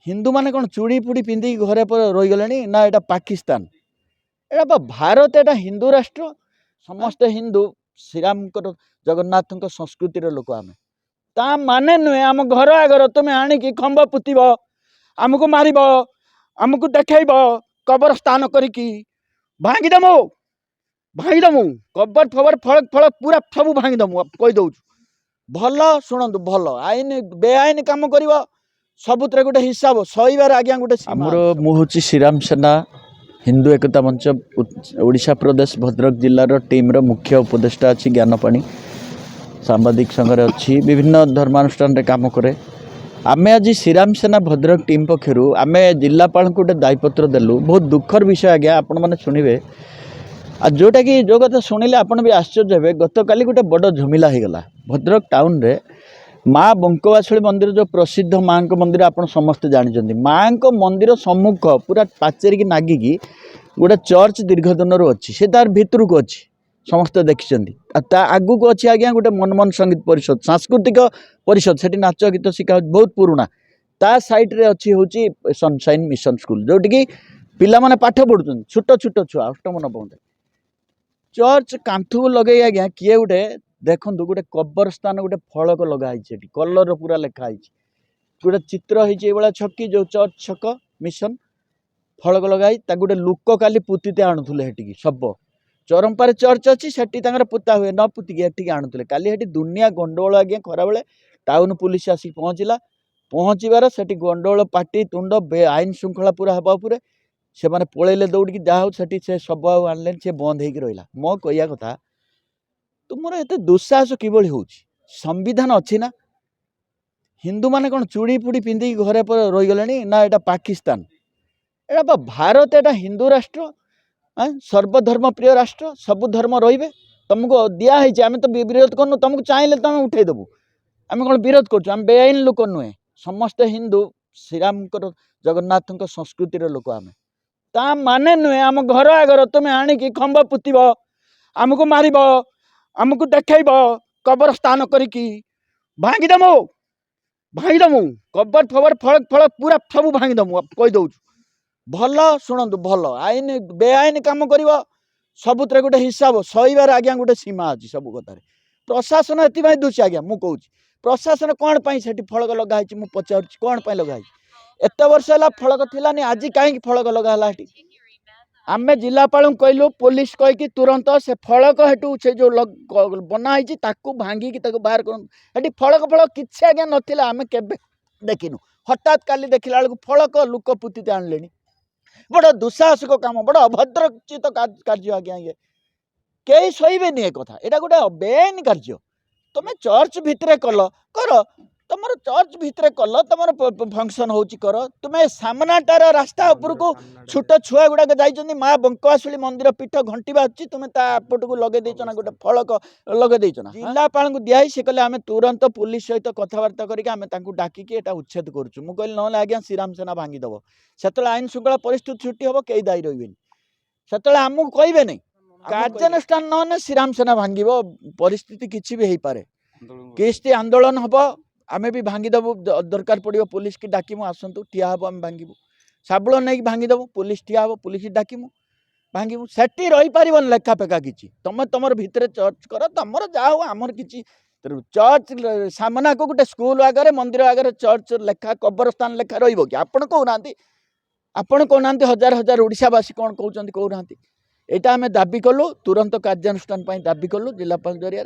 हिंदू माने कौन चूड़ी पुड़ी पिंधि घरे पर रही गले ना एटा पाकिस्तान एटा भारत एटा हिंदू राष्ट्र समस्त हिंदू श्रीराम जगन्नाथ संस्कृतिर लोक आम ता माने नुहे आम घर आगर तुम आणिकी खंब पुतब आमको मार आमको देखेब कबर स्थान करी भांगीदमु कबर फबर फड़क फड़क पूरा सब भांगीदमु कहीदौ भल शुणु भल आईन बेआईन कम कर सबुत गोटे हिसाब सहीबार आज्ञा गोटे आमर मुझे श्रीराम सेना हिंदू एकता मंच ओडिशा प्रदेश भद्रक जिलार टीम्र मुख्य उपदेष्टा अच्छी ज्ञानपाणी सांबादिक संघ अच्छी विभिन्न धर्मानुष्ठान काम कै आमे आज श्रीराम सेना भद्रक टीम पक्षर आम जिलापाल को गोटे दायपत्र देलु बहुत दुखर विषय आज्ञा आपण मैंने शुणे आ जोटा कि जो कथा शुणिले आपड़ भी आश्चर्य हे गत काली गोटे बड़ झमेला हो गला भद्रक टाउन रे माँ बंकवासुली मंदिर जो प्रसिद्ध माँ मंदिर आप समस्ते जानते माँ मंदिर सम्मुख पूरा पाचेरी की नागिकी गोटे चर्च दीर्घ दिन अच्छी से तार भितर को अच्छी समस्ते देखते आगू को अच्छी आज्ञा गोटे मनमोहन संगीत परिषद सांस्कृतिक परिषद से नाच गीत शिखा बहुत पुराना ता साइड्रे अच्छी हूँ सनशाइन मिशन स्कूल जोटि कि पिला माने पाठ पढ़ुं छोट छोट छुआ अष्टम नवम चर्च कांथु लगे आज्ञा किए गोटे देखु गोटे कबर स्थान गोटे फलक लगाई कलर पूरा लिखाई गोटे चित्र होगा छकी जो चर्च छक मिशन फलक लगाई गोटे लुक काली पुतीते आणुले हेटिकी सब चरंपारे चर्च अच्छी से पुता हुए न पुतिकी एटिकी आणुले काली हेटी दुनिया गंडगोल आज्ञा खरा बेले टाउन पुलिस आसी पहुँचला पहुँचबार से गंडगोल पाटी तुंड आईन श्रृंखला पूरा हवा उपर से मैंने पलैले दौड़ी जहाँ से सब आने से बंद हो रहा मो कह कथा तुमर एत दुस्साहस किभली हो संविधान अच्छी ना हिंदू माने कौन चूड़ी पुड़ी पिंधि घरे पर रही गले ना एटा पाकिस्तान एटा भारत एटा हिंदू राष्ट्र सर्वधर्म प्रिय राष्ट्र सबु धर्म रे तुमको दिखाई आम तो विरोध करनु तुमको चाहिए तुम उठेदेबू आम कौन विरोध करूँ बेआईन लोक नुहे समस्ते हिंदू श्रीराम जगन्नाथ संस्कृतिर लोक आम ता माने नुहे आम घर आगर तुम आणिकी खंब पुतब आमको मार आमको देखेब कबर स्थान करी भांगीदमु कबर फबर फड़क फड़क पूरा सब भांगीदमु कहीदौ भल शुणु भल आईन बेआईन कम कर सबुत गोटे हिसाब सहीबार आज्ञा गोटे सीमा अच्छी सब कथार प्रशासन एपाई दूसरी आज्ञा मुझे प्रशासन कौन पाई से फलक लगाई मुझे पचार कौन पाई लगाई एत वर्ष है फलक थिलानी आज कहीं फलक लगाला आम जिलापाल कहलु पुलिस कहीकि तुरंत से फलक हेटू से जो बनाई भांगिकी बाहर कर फलक फलक किसी आज्ञा नाला आम के देखिनु हठात काली देखला बेलू फलक लुक पुतीते आणले बड़ दुस्साहसिक काम बड़ अभद्रचित कार्य आज्ञा ये कई सहीबेनि ए कथा यहाँ गोटे बेआईन कार्य तुम चर्च भितर कल कर तुम चर्च भितर कल तुम फंक्शन हो कर तुम सामनाटार रास्ता उपरको छोट छुआ गुड़ाक जाइए माँ बंकवासुली मंदिर पीठ घंटी बाजुची तुम तापट को लगे ना गोटे फलक लगे ना जिलापाल को दिखाई से कहले आम तुरंत पुलिस सहित कथबार्ता करके डाकिकी एटा उच्छेद करुँ मुझे कहली ना आज्ञा श्रीराम सेना भांगीदेव से आईन श्रृंखला परिस्थिति छुट्टी हम कई दायी रही से आमको कहे नहीं कार्यानुष्ठान ना श्रीराम सेना भांग परिस्थिति किसी भी हो पारे किस्ती आंदोलन हम आमे भी भांगीदेव दरकार पड़ो पुलिस की डाकिमु आसतु ठिया हम आम भांगू साबुल नहीं भांगीदेव पुलिस ठिया हम पुलिस डाकिमु भांगू सेठी रही पार लेखा पेखा कि तुम तुम भितर चर्च कर तुम जा आमर कि चर्च सामना को गोटे स्कूल आगे मंदिर आगे चर्च लेखा कब्रस्तान लेखा रही आपड़ कहना आपण कहना हजार हजार ओडिशावासी कौन कहते कहना यहाँ आम दाबी कलु तुरंत कार्यानुष्ठान दाबी कलु जिलापाल जरिया।